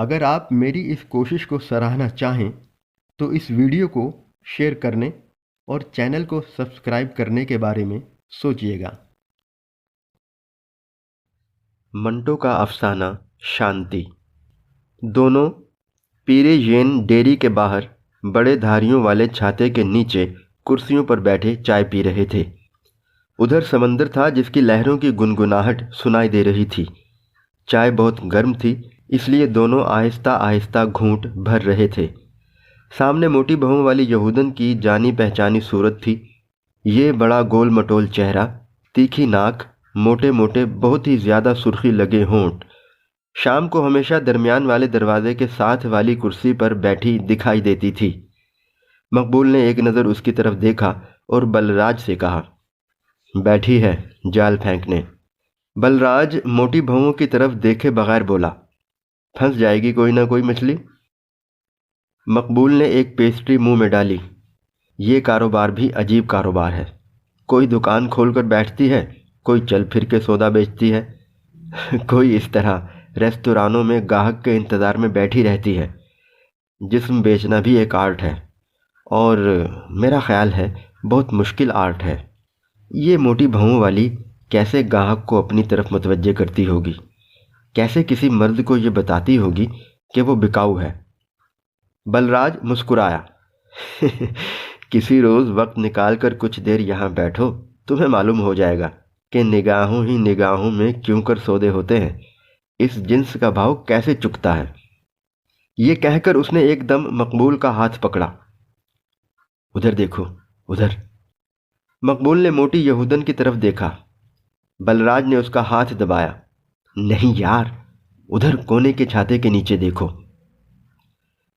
اگر آپ میری اس کوشش کو سراہنا چاہیں تو اس ویڈیو کو شیئر کرنے اور چینل کو سبسکرائب کرنے کے بارے میں سوچئے گا۔ منٹو کا افسانہ شانتی۔ دونوں پیرے یین ڈیری کے باہر بڑے دھاریوں والے چھاتے کے نیچے کرسیوں پر بیٹھے چائے پی رہے تھے۔ ادھر سمندر تھا جس کی لہروں کی گنگناہٹ سنائی دے رہی تھی۔ چائے بہت گرم تھی، اس لیے دونوں آہستہ آہستہ گھونٹ بھر رہے تھے۔ سامنے موٹی بہوں والی یہودن کی جانی پہچانی صورت تھی۔ یہ بڑا گول مٹول چہرہ، تیکھی ناک، موٹے موٹے بہت ہی زیادہ سرخی لگے ہونٹ۔ شام کو ہمیشہ درمیان والے دروازے کے ساتھ والی کرسی پر بیٹھی دکھائی دیتی تھی۔ مقبول نے ایک نظر اس کی طرف دیکھا اور بلراج سے کہا، بیٹھی ہے جال پھینکنے۔ بلراج موٹی بہوؤں کی طرف دیکھے بغیر بولا، پھنس جائے گی کوئی نہ کوئی مچھلی۔ مقبول نے ایک پیسٹری منہ میں ڈالی، یہ کاروبار بھی عجیب کاروبار ہے۔ کوئی دکان کھول کر بیٹھتی ہے، کوئی چل پھر کے سودا بیچتی ہے، کوئی اس طرح ریستورانوں میں گاہک کے انتظار میں بیٹھی رہتی ہے۔ جسم بیچنا بھی ایک آرٹ ہے، اور میرا خیال ہے بہت مشکل آرٹ ہے۔ یہ موٹی بہوؤں والی کیسے گاہک کو اپنی طرف متوجہ کرتی ہوگی، کیسے کسی مرد کو یہ بتاتی ہوگی کہ وہ بکاؤ ہے۔ بلراج مسکرایا، کسی روز وقت نکال کر کچھ دیر یہاں بیٹھو، تمہیں معلوم ہو جائے گا کہ نگاہوں ہی نگاہوں میں کیوں کر سودے ہوتے ہیں، اس جنس کا بھاؤ کیسے چکتا ہے۔ یہ کہہ کر اس نے ایک دم مقبول کا ہاتھ پکڑا۔ ادھر دیکھو، ادھر۔ مقبول نے موٹی یہودن کی طرف دیکھا۔ بلراج نے اس کا ہاتھ دبایا، نہیں یار، ادھر کونے کے چھاتے کے نیچے دیکھو۔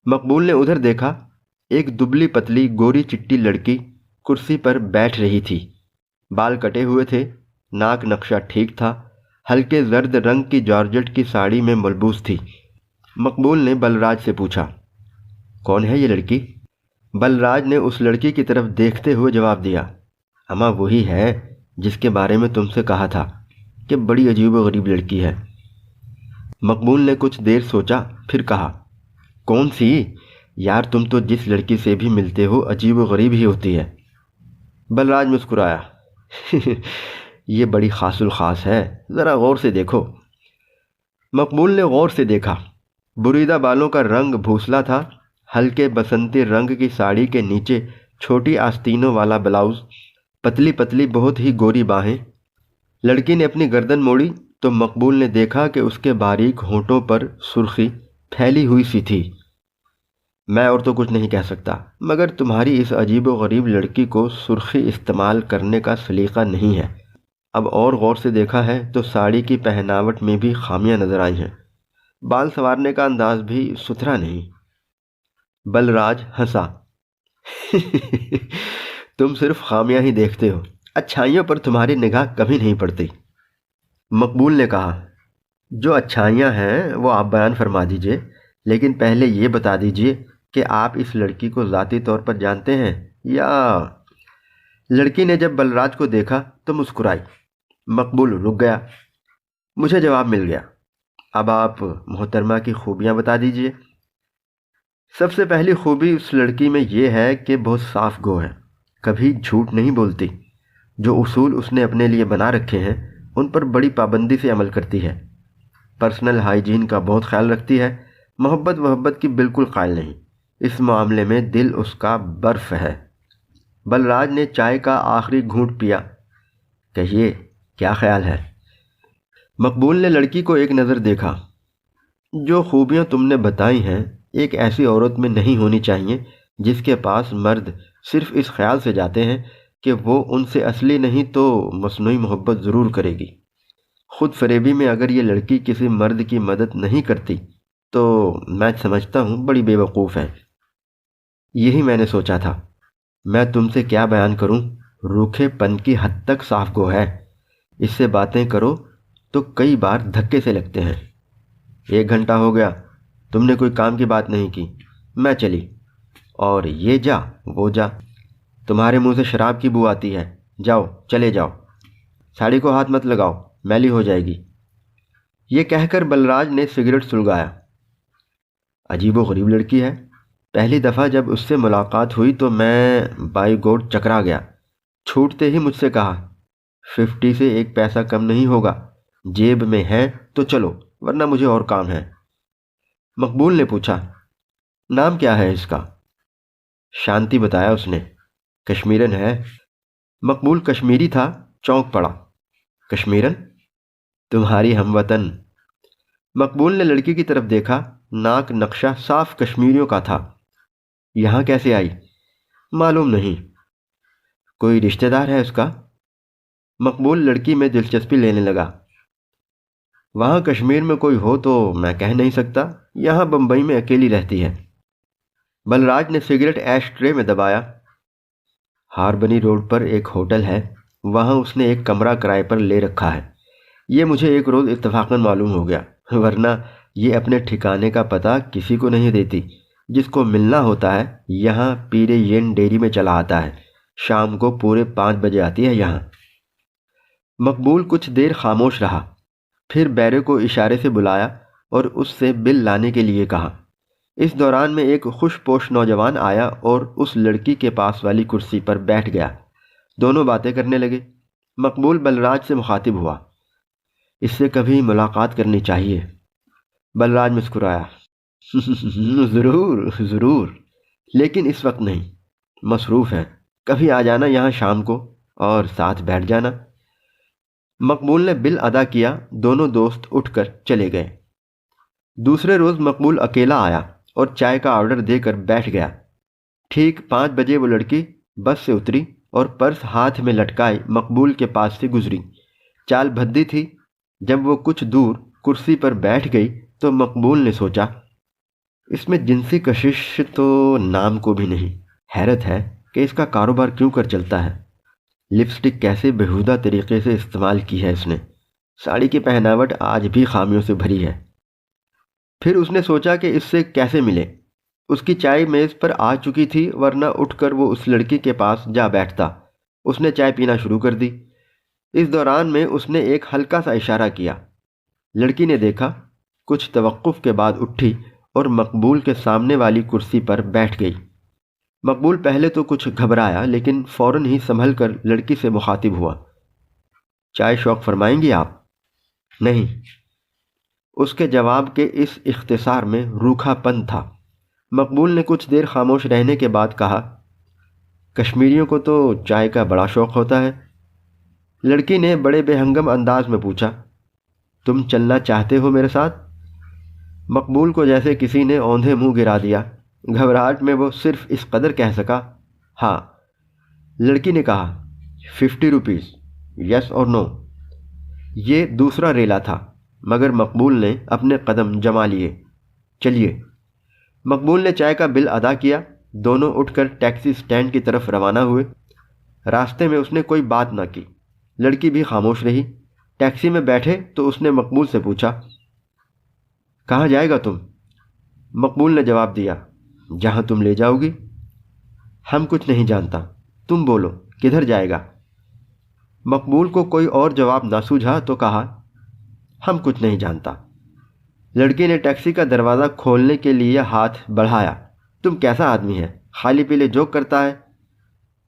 مقبول نے ادھر دیکھا۔ ایک دبلی پتلی گوری چٹی لڑکی کرسی پر بیٹھ رہی تھی۔ بال کٹے ہوئے تھے، ناک نقشہ ٹھیک تھا، ہلکے زرد رنگ کی جارجٹ کی ساڑی میں ملبوس تھی۔ مقبول نے بلراج سے پوچھا، کون ہے یہ لڑکی؟ بلراج نے اس لڑکی کی طرف دیکھتے ہوئے جواب دیا، اماں وہی ہے جس کے بارے میں تم سے کہا تھا کہ بڑی عجیب و غریب لڑکی ہے۔ مقبول نے کچھ دیر سوچا، پھر کہا، کون سی؟ یار تم تو جس لڑکی سے بھی ملتے ہو عجیب و غریب ہی ہوتی ہے۔ بلراج مسکرایا، یہ بڑی خاص الخاص ہے، ذرا غور سے دیکھو۔ مقبول نے غور سے دیکھا۔ بریدہ بالوں کا رنگ بھوسلا تھا، ہلکے بسنتی رنگ کی ساڑی کے نیچے چھوٹی آستینوں والا بلاؤز، پتلی پتلی بہت ہی گوری باہیں۔ لڑکی نے اپنی گردن موڑی تو مقبول نے دیکھا کہ اس کے باریک ہونٹوں پر سرخی پھیلی ہوئی سی تھی۔ میں اور تو کچھ نہیں کہہ سکتا، مگر تمہاری اس عجیب و غریب لڑکی کو سرخی استعمال کرنے کا سلیقہ نہیں ہے۔ اب اور غور سے دیکھا ہے تو ساڑی کی پہناوٹ میں بھی خامیاں نظر آئی ہیں، بال سنوارنے کا انداز بھی ستھرا نہیں۔ بلراج ہنسا، تم صرف خامیاں ہی دیکھتے ہو، اچھائیوں پر تمہاری نگاہ کبھی نہیں پڑتی۔ مقبول نے کہا، جو اچھائیاں ہیں وہ آپ بیان فرما دیجئے، لیکن پہلے یہ بتا دیجئے کہ آپ اس لڑکی کو ذاتی طور پر جانتے ہیں یا… لڑکی نے جب بلراج کو دیکھا تو مسکرائی۔ مقبول رک گیا۔ مجھے جواب مل گیا، اب آپ محترمہ کی خوبیاں بتا دیجئے۔ سب سے پہلی خوبی اس لڑکی میں یہ ہے کہ بہت صاف گو ہے، کبھی جھوٹ نہیں بولتی، جو اصول اس نے اپنے لیے بنا رکھے ہیں ان پر بڑی پابندی سے عمل کرتی ہے، پرسنل ہائیجین کا بہت خیال رکھتی ہے، محبت کی بالکل قائل نہیں، اس معاملے میں دل اس کا برف ہے۔ بلراج نے چائے کا آخری گھونٹ پیا، کہیے کیا خیال ہے؟ مقبول نے لڑکی کو ایک نظر دیکھا، جو خوبیاں تم نے بتائی ہیں ایک ایسی عورت میں نہیں ہونی چاہیے جس کے پاس مرد صرف اس خیال سے جاتے ہیں کہ وہ ان سے اصلی نہیں تو مصنوعی محبت ضرور کرے گی۔ خود فریبی میں اگر یہ لڑکی کسی مرد کی مدد نہیں کرتی تو میں سمجھتا ہوں بڑی بے وقوف ہے۔ یہی میں نے سوچا تھا۔ میں تم سے کیا بیان کروں، روکھے پن کی حد تک صاف گو ہے، اس سے باتیں کرو تو کئی بار دھکے سے لگتے ہیں۔ 1 گھنٹہ ہو گیا، تم نے کوئی کام کی بات نہیں کی، میں چلی، اور یہ جا وہ جا، تمہارے منہ سے شراب کی بو آتی ہے، جاؤ چلے جاؤ، ساڑی کو ہاتھ مت لگاؤ، میلی ہو جائے گی۔ یہ کہہ کر بلراج نے سگریٹ سلگایا۔ عجیب و غریب لڑکی ہے، پہلی دفعہ جب اس سے ملاقات ہوئی تو میں بائی گوڈ چکرا گیا۔ چھوٹتے ہی مجھ سے کہا 50 سے 1 پیسہ کم نہیں ہوگا، جیب میں ہے تو چلو ورنہ مجھے اور کام ہے۔ مقبول نے پوچھا نام کیا ہے اس کا؟ شانتی بتایا اس نے۔ کشمیرن ہے۔ مقبول کشمیری تھا، چونک پڑا۔ کشمیرن؟ تمہاری ہم وطن۔ مقبول نے لڑکی کی طرف دیکھا، ناک نقشہ صاف کشمیریوں کا تھا۔ یہاں کیسے آئی؟ معلوم نہیں۔ کوئی رشتہ دار ہے اس کا؟ مقبول لڑکی میں دلچسپی لینے لگا۔ وہاں کشمیر میں کوئی ہو تو میں کہہ نہیں سکتا، یہاں بمبئی میں اکیلی رہتی ہے۔ بلراج نے سگریٹ ایش ٹرے میں دبایا۔ ہاربنی روڈ پر ایک ہوٹل ہے، وہاں اس نے ایک کمرہ کرائے پر لے رکھا ہے۔ یہ مجھے ایک روز اتفاقاً معلوم ہو گیا، ورنہ یہ اپنے ٹھکانے کا پتہ کسی کو نہیں دیتی۔ جس کو ملنا ہوتا ہے یہاں پیرے ین ڈیری میں چلا آتا ہے، شام کو پورے 5 بجے آتی ہے یہاں۔ مقبول کچھ دیر خاموش رہا، پھر بیرے کو اشارے سے بلایا اور اس سے بل لانے کے لیے کہا۔ اس دوران میں ایک خوش پوش نوجوان آیا اور اس لڑکی کے پاس والی کرسی پر بیٹھ گیا۔ دونوں باتیں کرنے لگے۔ مقبول بلراج سے مخاطب ہوا، اس سے کبھی ملاقات کرنی چاہیے۔ بلراج مسکرایا، ضرور ضرور، لیکن اس وقت نہیں، مصروف ہے۔ کبھی آ جانا یہاں شام کو اور ساتھ بیٹھ جانا۔ مقبول نے بل ادا کیا، دونوں دوست اٹھ کر چلے گئے۔ دوسرے روز مقبول اکیلا آیا اور چائے کا آرڈر دے کر بیٹھ گیا۔ ٹھیک 5 بجے وہ لڑکی بس سے اتری اور پرس ہاتھ میں لٹکائے مقبول کے پاس سے گزری۔ چال بھدی تھی۔ جب وہ کچھ دور کرسی پر بیٹھ گئی تو مقبول نے سوچا اس میں جنسی کشش تو نام کو بھی نہیں۔ حیرت ہے کہ اس کا کاروبار کیوں کر چلتا ہے۔ لپسٹک کیسے بےہودہ طریقے سے استعمال کی ہے اس نے۔ ساڑی کی پہناوٹ آج بھی خامیوں سے بھری ہے۔ پھر اس نے سوچا کہ اس سے کیسے ملے۔ اس کی چائے میز پر آ چکی تھی، ورنہ اٹھ کر وہ اس لڑکی کے پاس جا بیٹھتا۔ اس نے چائے پینا شروع کر دی۔ اس دوران میں اس نے ایک ہلکا سا اشارہ کیا۔ لڑکی نے دیکھا، کچھ توقف کے بعد اٹھی اور مقبول کے سامنے والی کرسی پر بیٹھ گئی۔ مقبول پہلے تو کچھ گھبرایا، لیکن فوراً ہی سنبھل کر لڑکی سے مخاطب ہوا، چائے شوق فرمائیں گی آپ؟ نہیں۔ اس کے جواب کے اس اختصار میں روکھا پن تھا۔ مقبول نے کچھ دیر خاموش رہنے کے بعد کہا، کشمیریوں کو تو چائے کا بڑا شوق ہوتا ہے۔ لڑکی نے بڑے بے ہنگم انداز میں پوچھا، تم چلنا چاہتے ہو میرے ساتھ؟ مقبول کو جیسے کسی نے اوندھے منہ گرا دیا۔ گھبراہٹ میں وہ صرف اس قدر کہہ سکا، ہاں۔ لڑکی نے کہا، 50 روپیز، یس اور نو۔ یہ دوسرا ریلا تھا، مگر مقبول نے اپنے قدم جما لیے۔ چلیے۔ مقبول نے چائے کا بل ادا کیا۔ دونوں اٹھ کر ٹیکسی سٹینڈ کی طرف روانہ ہوئے۔ راستے میں اس نے کوئی بات نہ کی۔ لڑکی بھی خاموش رہی۔ ٹیکسی میں بیٹھے تو اس نے مقبول سے پوچھا، کہاں جائے گا تم؟ مقبول نے جواب دیا، جہاں تم لے جاؤ گی۔ ہم کچھ نہیں جانتا، تم بولو کدھر جائے گا؟ مقبول کو کوئی اور جواب نہ سوجھا تو کہا، ہم کچھ نہیں جانتا۔ لڑکی نے ٹیکسی کا دروازہ کھولنے کے لیے ہاتھ بڑھایا، تم کیسا آدمی ہے، خالی پیلے جوک کرتا ہے۔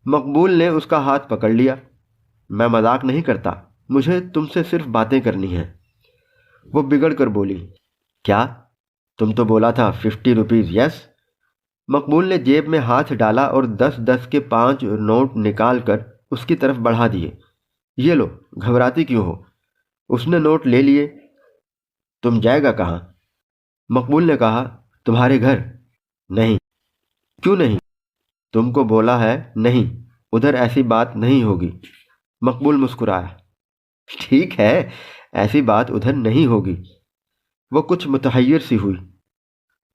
مقبول نے اس کا ہاتھ پکڑ لیا، میں مذاق نہیں کرتا، مجھے تم سے صرف باتیں کرنی ہیں۔ وہ بگڑ کر بولی، کیا؟ تم تو بولا تھا 50 روپیز، یس۔ مقبول نے جیب میں ہاتھ ڈالا اور 10 کے 5 نوٹ نکال کر اس کی طرف بڑھا دیے۔ یہ لو، گھبراتی کیوں ہو؟ اس نے نوٹ لے لیے۔ تم جائے گا کہاں؟ مقبول نے کہا، تمہارے گھر۔ نہیں۔ کیوں نہیں؟ تم کو بولا ہے نہیں، ادھر ایسی بات نہیں ہوگی۔ مقبول مسکرایا، ٹھیک ہے، ایسی بات ادھر نہیں ہوگی۔ وہ کچھ متحیر سی ہوئی۔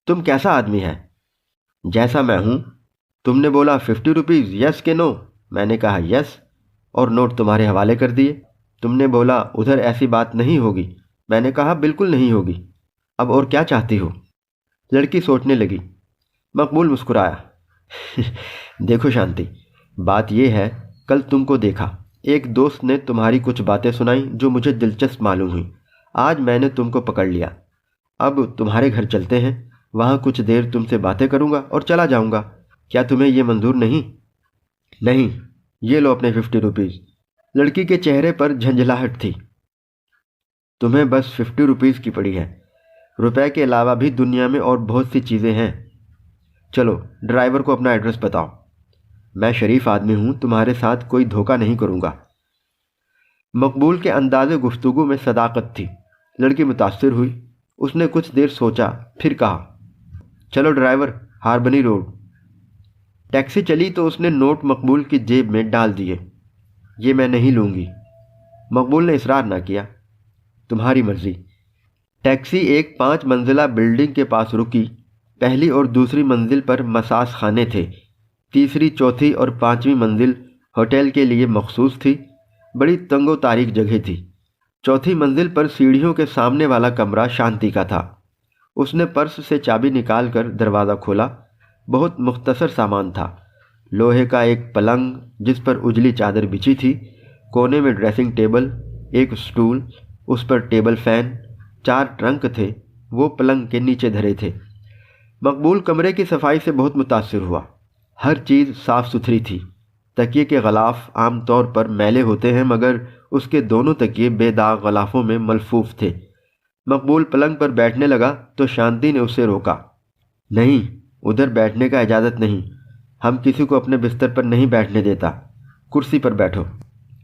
تم کیسا آدمی ہے؟ جیسا میں ہوں۔ تم نے بولا 50 روپیز، یس کہ نو؟ میں نے کہا یس، اور نوٹ تمہارے حوالے کر دیے۔ تم نے بولا ادھر ایسی بات نہیں ہوگی، میں نے کہا بالکل نہیں ہوگی۔ اب اور کیا چاہتی ہو؟ لڑکی سوچنے لگی۔ مقبول مسکرایا، دیکھو شانتی، بات یہ ہے، کل تم کو دیکھا، ایک دوست نے تمہاری کچھ باتیں سنائیں جو مجھے دلچسپ معلوم ہوئیں۔ آج میں نے تم کو پکڑ لیا۔ اب تمہارے گھر چلتے ہیں، وہاں کچھ دیر تم سے باتیں کروں گا اور چلا جاؤں گا۔ کیا تمہیں یہ منظور نہیں؟ نہیں، یہ لو اپنے 50 روپیز۔ لڑکی کے چہرے پر جھنجھلاہٹ تھی۔ تمہیں بس 50 روپیز کی پڑی ہے، روپے کے علاوہ بھی دنیا میں اور بہت سی چیزیں ہیں۔ چلو ڈرائیور کو اپنا ایڈریس بتاؤ۔ میں شریف آدمی ہوں، تمہارے ساتھ کوئی دھوکہ نہیں کروں گا۔ مقبول کے انداز گفتگو میں صداقت تھی۔ لڑکی متاثر ہوئی۔ اس نے کچھ دیر سوچا، پھر کہا، چلو ڈرائیور، ہاربنی روڈ۔ ٹیکسی چلی تو اس نے نوٹ مقبول کی جیب میں ڈال دیے۔ یہ میں نہیں لوں گی۔ مقبول نے اصرار نہ کیا۔ تمہاری مرضی۔ ٹیکسی ایک 5 منزلہ بلڈنگ کے پاس رکی۔ پہلی اور دوسری منزل پر مساج خانے تھے۔ تیسری، چوتھی اور 5ویں منزل ہوٹل کے لیے مخصوص تھی۔ بڑی تنگ و تاریک جگہ تھی۔ چوتھی منزل پر سیڑھیوں کے سامنے والا کمرہ شانتی کا تھا۔ اس نے پرس سے چابی نکال کر دروازہ کھولا۔ بہت مختصر سامان تھا۔ لوہے کا ایک پلنگ جس پر اجلی چادر بچھی تھی، کونے میں ڈریسنگ ٹیبل، ایک سٹول، اس پر ٹیبل فین، 4 ٹرنک تھے، وہ پلنگ کے نیچے دھرے تھے۔ مقبول کمرے کی صفائی سے بہت متاثر ہوا۔ ہر چیز صاف ستھری تھی۔ تکیے کے غلاف عام طور پر میلے ہوتے ہیں، مگر اس کے دونوں تکیے بے داغ غلافوں میں ملفوف تھے۔ مقبول پلنگ پر بیٹھنے لگا تو شانتی نے اسے روکا۔ نہیں، ادھر بیٹھنے کا اجازت نہیں، ہم کسی کو اپنے بستر پر نہیں بیٹھنے دیتا، کرسی پر بیٹھو۔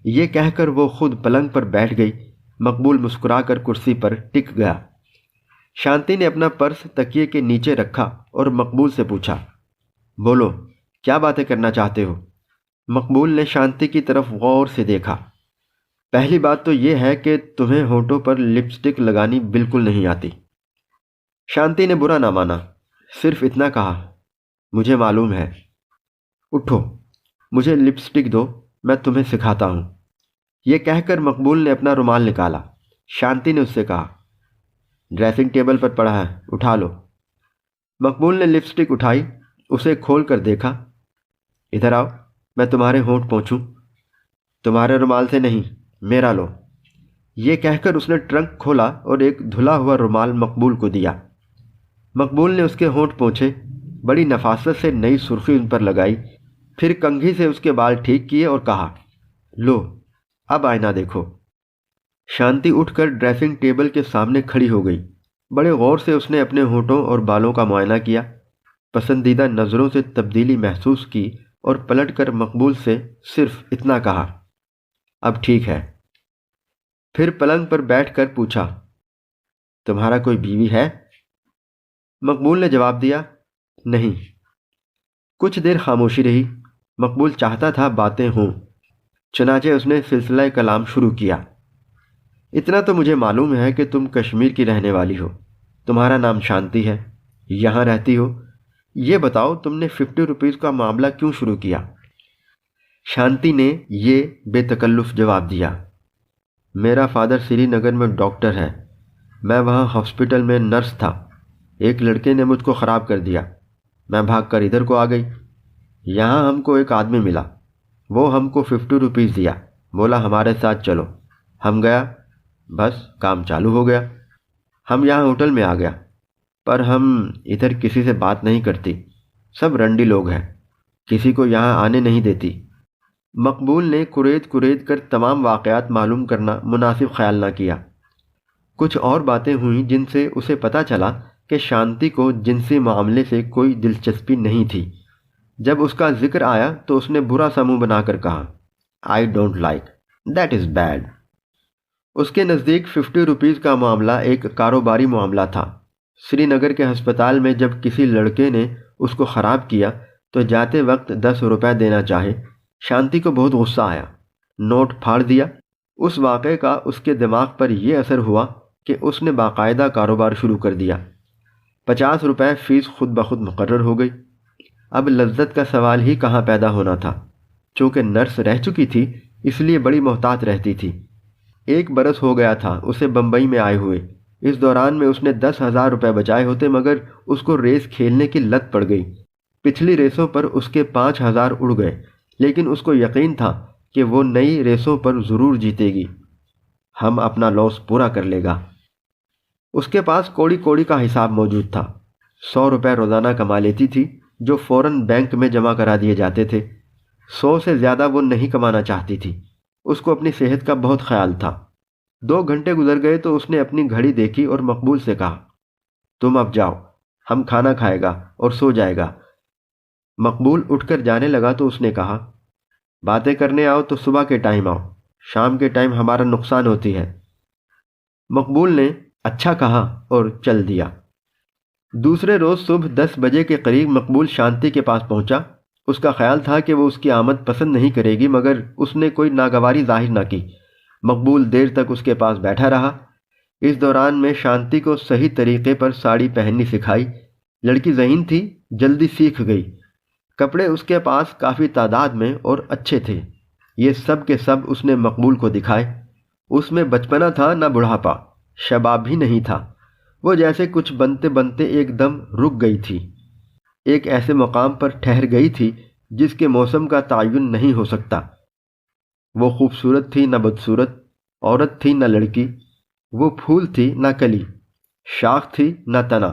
یہ کہہ کر وہ خود پلنگ پر بیٹھ گئی۔ مقبول مسکرا کر کرسی پر ٹک گیا۔ شانتی نے اپنا پرس تکیے کے نیچے رکھا اور مقبول سے پوچھا، بولو، کیا باتیں کرنا چاہتے ہو؟ مقبول نے شانتی کی طرف غور سے دیکھا۔ پہلی بات تو یہ ہے کہ تمہیں ہونٹوں پر لپسٹک لگانی بالکل نہیں آتی۔ شانتی نے برا نہ مانا، صرف اتنا کہا، مجھے معلوم ہے۔ اٹھو، مجھے لپسٹک دو، میں تمہیں سکھاتا ہوں۔ یہ کہہ کر مقبول نے اپنا رومال نکالا۔ شانتی نے اس سے کہا، ڈریسنگ ٹیبل پر پڑا ہے، اٹھا لو۔ مقبول نے لپسٹک اٹھائی، اسے کھول کر دیکھا۔ ادھر آؤ، میں تمہارے ہونٹ پونچھوں۔ تمہارے رومال سے نہیں، میرا لو۔ یہ کہہ کر اس نے ٹرنک کھولا اور ایک دھلا ہوا رومال مقبول کو دیا۔ مقبول نے اس کے ہونٹ پونچھے، بڑی نفاست سے نئی سرخی ان پر لگائی، پھر کنگھی سے اس کے بال ٹھیک کیے اور کہا، لو، اب آئینہ دیکھو۔ شانتی اٹھ کر ڈریسنگ ٹیبل کے سامنے کھڑی ہو گئی۔ بڑے غور سے اس نے اپنے ہونٹوں اور بالوں کا معائنہ کیا، پسندیدہ نظروں سے تبدیلی محسوس کی اور پلٹ کر مقبول سے صرف اتنا کہا، اب ٹھیک ہے۔ پھر پلنگ پر بیٹھ کر پوچھا، تمہارا کوئی بیوی ہے؟ مقبول نے جواب دیا، نہیں۔ کچھ دیر خاموشی رہی۔ مقبول چاہتا تھا باتیں ہوں، چنانچہ اس نے سلسلہ کلام شروع کیا۔ اتنا تو مجھے معلوم ہے کہ تم کشمیر کی رہنے والی ہو، تمہارا نام شانتی ہے، یہاں رہتی ہو۔ یہ بتاؤ تم نے 50 روپیز کا معاملہ کیوں شروع کیا؟ شانتی نے یہ بے تکلف جواب دیا، میرا فادر سری نگر میں ڈاکٹر ہے، میں وہاں ہاسپٹل میں نرس تھا، ایک لڑکے نے مجھ کو خراب کر دیا، میں بھاگ کر ادھر کو آ گئی۔ یہاں ہم کو ایک آدمی ملا، وہ ہم کو 50 روپیز دیا، بولا ہمارے ساتھ چلو۔ ہم گیا، بس کام چالو ہو گیا۔ ہم یہاں ہوٹل میں آ گیا، پر ہم ادھر کسی سے بات نہیں کرتی، سب رنڈی لوگ ہیں، کسی کو یہاں آنے نہیں دیتی۔ مقبول نے کرید کر تمام واقعات معلوم کرنا مناسب خیال نہ کیا۔ کچھ اور باتیں ہوئیں جن سے اسے پتہ چلا کہ شانتی کو جنسی معاملے سے کوئی دلچسپی نہیں تھی۔ جب اس کا ذکر آیا تو اس نے برا سا منہ بنا کر کہا، I don't like, that is bad. اس کے نزدیک 50 روپیز کا معاملہ ایک کاروباری معاملہ تھا۔ سری نگر کے ہسپتال میں جب کسی لڑکے نے اس کو خراب کیا تو جاتے وقت 10 روپے دینا چاہے۔ شانتی کو بہت غصہ آیا، نوٹ پھاڑ دیا۔ اس واقعے کا اس کے دماغ پر یہ اثر ہوا کہ اس نے باقاعدہ کاروبار شروع کر دیا۔ 50 روپے فیس خود بخود مقرر ہو گئی۔ اب لذت کا سوال ہی کہاں پیدا ہونا تھا۔ چونکہ نرس رہ چکی تھی اس لیے بڑی محتاط رہتی تھی۔ 1 برس ہو گیا تھا اسے بمبئی میں آئے ہوئے۔ اس دوران میں اس نے 10,000 روپے بچائے ہوتے، مگر اس کو ریس کھیلنے کی لت پڑ گئی۔ پچھلی ریسوں پر اس کے 5,000 اڑ گئے، لیکن اس کو یقین تھا کہ وہ نئی ریسوں پر ضرور جیتے گی، ہم اپنا لاس پورا کر لے گا۔ اس کے پاس کوڑی کوڑی کا حساب موجود تھا۔ 100 روپے روزانہ کما لیتی تھی جو فوراً بینک میں جمع کرا دیے جاتے تھے۔ 100 سے زیادہ وہ نہیں کمانا چاہتی تھی۔ اس کو اپنی صحت کا بہت خیال تھا۔ 2 گھنٹے گزر گئے تو اس نے اپنی گھڑی دیکھی اور مقبول سے کہا، تم اب جاؤ، ہم کھانا کھائے گا اور سو جائے گا۔ مقبول اٹھ کر جانے لگا تو اس نے کہا، باتیں کرنے آؤ تو صبح کے ٹائم آؤ، شام کے ٹائم ہمارا نقصان ہوتی ہے۔ مقبول نے اچھا کہا اور چل دیا۔ دوسرے روز صبح 10 بجے کے قریب مقبول شانتی کے پاس پہنچا۔ اس کا خیال تھا کہ وہ اس کی آمد پسند نہیں کرے گی، مگر اس نے کوئی ناگواری ظاہر نہ کی۔ مقبول دیر تک اس کے پاس بیٹھا رہا۔ اس دوران میں شانتی کو صحیح طریقے پر ساڑی پہننی سکھائی۔ لڑکی ذہین تھی، جلدی سیکھ گئی۔ کپڑے اس کے پاس کافی تعداد میں اور اچھے تھے۔ یہ سب کے سب اس نے مقبول کو دکھائے۔ اس میں بچپنا تھا نہ بڑھاپا، شباب بھی نہیں تھا۔ وہ جیسے کچھ بنتے بنتے ایک دم رک گئی تھی، ایک ایسے مقام پر ٹھہر گئی تھی جس کے موسم کا تعین نہیں ہو سکتا۔ وہ خوبصورت تھی نہ بدصورت، عورت تھی نہ لڑکی، وہ پھول تھی نہ کلی، شاخ تھی نہ تنا۔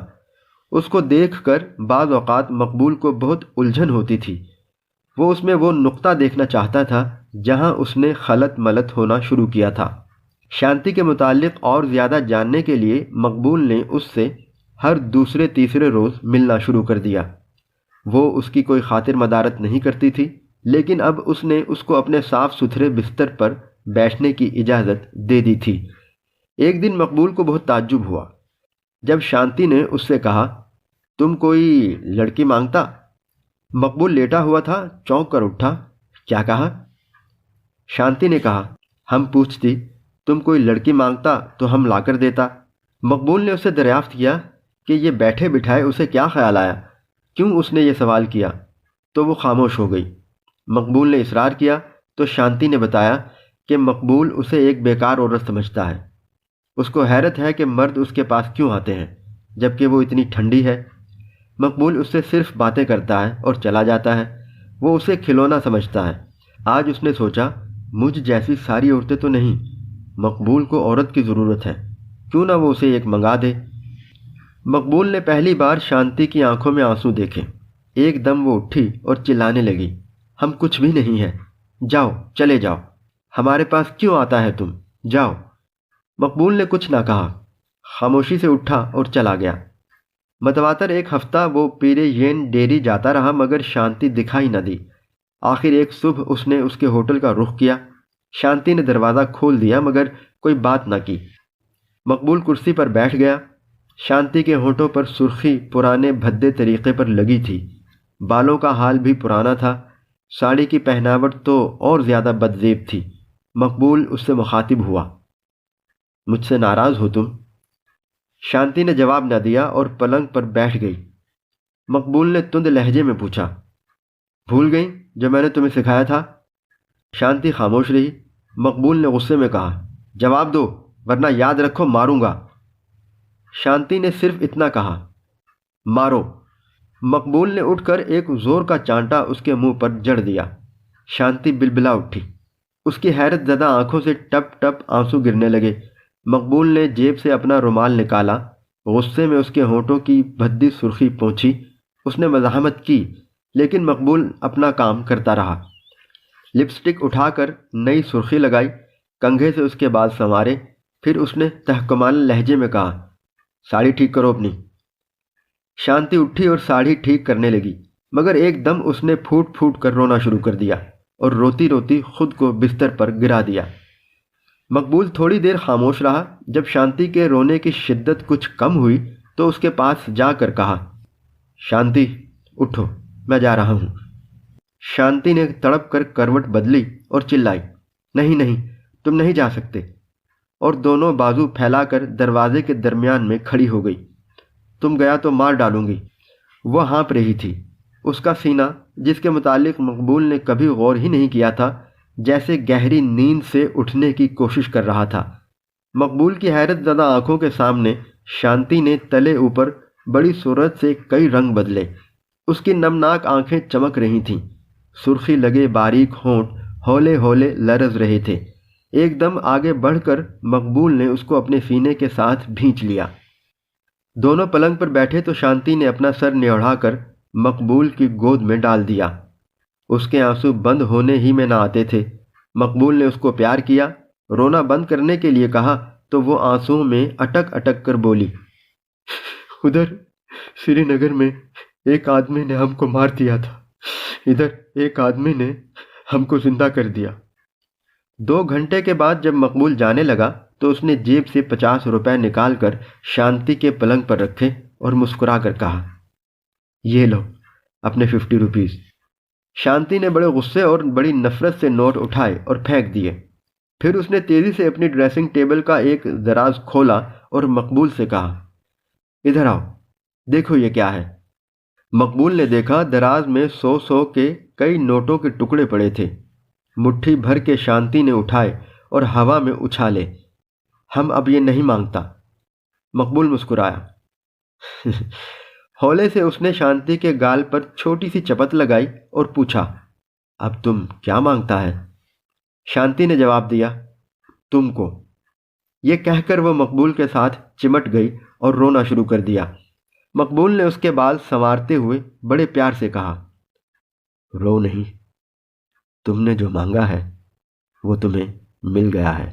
اس کو دیکھ کر بعض اوقات مقبول کو بہت الجھن ہوتی تھی۔ وہ اس میں وہ نقطہ دیکھنا چاہتا تھا جہاں اس نے خلط ملط ہونا شروع کیا تھا۔ شانتی کے متعلق اور زیادہ جاننے کے لیے مقبول نے اس سے ہر دوسرے تیسرے روز ملنا شروع کر دیا۔ وہ اس کی کوئی خاطر مدارت نہیں کرتی تھی، لیکن اب اس نے اس کو اپنے صاف ستھرے بستر پر بیٹھنے کی اجازت دے دی تھی۔ ایک دن مقبول کو بہت تعجب ہوا جب شانتی نے اس سے کہا، تم کوئی لڑکی مانگتا؟ مقبول لیٹا ہوا تھا، چونک کر اٹھا۔ کیا کہا؟ شانتی نے کہا، ہم پوچھتی تم کوئی لڑکی مانگتا تو ہم لا کر دیتا۔ مقبول نے اس سے دریافت کیا کہ یہ بیٹھے بٹھائے اسے کیا خیال آیا، کیوں اس نے یہ سوال کیا، تو وہ خاموش ہو گئی۔ مقبول نے اصرار کیا تو شانتی نے بتایا کہ مقبول اسے ایک بیکار عورت سمجھتا ہے۔ اس کو حیرت ہے کہ مرد اس کے پاس کیوں آتے ہیں جبکہ وہ اتنی ٹھنڈی ہے۔ مقبول اس سے صرف باتیں کرتا ہے اور چلا جاتا ہے۔ وہ اسے کھلونا سمجھتا ہے۔ آج اس نے سوچا، مجھ جیسی ساری عورتیں تو نہیں، مقبول کو عورت کی ضرورت ہے، کیوں نہ وہ اسے ایک منگا دے۔ مقبول نے پہلی بار شانتی کی آنکھوں میں آنسو دیکھے۔ ایک دم وہ اٹھی اور چلانے لگی، ہم کچھ بھی نہیں ہیں، جاؤ چلے جاؤ، ہمارے پاس کیوں آتا ہے تم، جاؤ۔ مقبول نے کچھ نہ کہا، خاموشی سے اٹھا اور چلا گیا۔ متواتر ایک ہفتہ وہ پیرے یین ڈیری جاتا رہا مگر شانتی دکھائی نہ دی۔ آخر ایک صبح اس نے اس کے ہوٹل کا رخ کیا۔ شانتی نے دروازہ کھول دیا مگر کوئی بات نہ کی۔ مقبول کرسی پر بیٹھ گیا۔ شانتی کے ہونٹوں پر سرخی پرانے بھدے طریقے پر لگی تھی۔ بالوں کا حال بھی پرانا تھا۔ ساڑی کی پہناوٹ تو اور زیادہ بدزیب تھی۔ مقبول اس سے مخاطب ہوا، مجھ سے ناراض ہو تم؟ شانتی نے جواب نہ دیا اور پلنگ پر بیٹھ گئی۔ مقبول نے تند لہجے میں پوچھا، بھول گئی جو میں نے تمہیں سکھایا تھا؟ شانتی خاموش رہی۔ مقبول نے غصے میں کہا، جواب دو ورنہ یاد رکھو ماروں گا۔ شانتی نے صرف اتنا کہا، مارو۔ مقبول نے اٹھ کر ایک زور کا چانٹا اس کے منہ پر جڑ دیا۔ شانتی بلبلا اٹھی۔ اس کی حیرت زدہ آنکھوں سے ٹپ ٹپ آنسو گرنے لگے۔ مقبول نے جیب سے اپنا رومال نکالا۔ غصے میں اس کے ہونٹوں کی بھدی سرخی پونچھی۔ اس نے مزاحمت کی لیکن مقبول اپنا کام کرتا رہا۔ لپسٹک اٹھا کر نئی سرخی لگائی، کنگھے سے اس کے بال سنوارے، پھر اس نے تحکمانہ لہجے میں کہا، ساڑی ٹھیک کرو اپنی۔ شانتی اٹھی اور ساڑی ٹھیک کرنے لگی مگر ایک دم اس نے پھوٹ پھوٹ کر رونا شروع کر دیا اور روتی روتی خود کو بستر پر گرا دیا۔ مقبول تھوڑی دیر خاموش رہا۔ جب شانتی کے رونے کی شدت کچھ کم ہوئی تو اس کے پاس جا کر کہا، شانتی اٹھو، میں جا رہا ہوں۔ شانتی نے تڑپ کر کروٹ بدلی اور چلائی، نہیں نہیں، تم نہیں جا سکتے، اور دونوں بازو پھیلا کر دروازے کے درمیان میں کھڑی ہو گئی۔ تم گیا تو مار ڈالوں گی۔ وہ ہانپ رہی تھی۔ اس کا سینہ، جس کے متعلق مقبول نے کبھی غور ہی نہیں کیا تھا، جیسے گہری نیند سے اٹھنے کی کوشش کر رہا تھا۔ مقبول کی حیرت زدہ آنکھوں کے سامنے شانتی نے تلے اوپر بڑی صورت سے کئی رنگ بدلے۔ اس کی نمناک آنکھیں چمک رہی تھیں، سرخی لگے باریک ہونٹ ہولے ہولے لرز رہے تھے۔ ایک دم آگے بڑھ کر مقبول نے اس کو اپنے سینے کے ساتھ بھینچ لیا۔ دونوں پلنگ پر بیٹھے تو شانتی نے اپنا سر نہوڑا کر مقبول کی گود میں ڈال دیا۔ اس کے آنسو بند ہونے ہی میں نہ آتے تھے۔ مقبول نے اس کو پیار کیا۔ رونا بند کرنے کے لیے کہا تو وہ آنسوؤں میں اٹک اٹک کر بولی، ادھر سری نگر میں ایک آدمی نے ہم کو مار دیا تھا، ادھر ایک آدمی نے ہم کو زندہ کر دیا۔ 2 گھنٹے کے بعد جب مقبول جانے لگا تو اس نے جیب سے 50 روپے نکال کر شانتی کے پلنگ پر رکھے اور مسکرا کر کہا، یہ لو اپنے 50 روپیز۔ شانتی نے بڑے غصے اور بڑی نفرت سے نوٹ اٹھائے اور پھینک دیے۔ پھر اس نے تیزی سے اپنی ڈریسنگ ٹیبل کا ایک دراز کھولا اور مقبول سے کہا، ادھر آؤ، دیکھو یہ کیا ہے۔ مقبول نے دیکھا دراز میں 100 کے کئی نوٹوں کے ٹکڑے پڑے تھے۔ مٹھی بھر کے شانتی نے اٹھائے اور ہوا میں اچھالے۔ ہم اب یہ نہیں مانگتا۔ مقبول مسکرایا۔ ہولے سے اس نے شانتی کے گال پر چھوٹی سی چپت لگائی اور پوچھا، اب تم کیا مانگتا ہے؟ شانتی نے جواب دیا، تم کو۔ یہ کہہ کر وہ مقبول کے ساتھ چمٹ گئی اور رونا شروع کر دیا۔ مقبول نے اس کے بال سنوارتے ہوئے بڑے پیار سے کہا، رو نہیں، تم نے جو مانگا ہے وہ تمہیں مل گیا ہے۔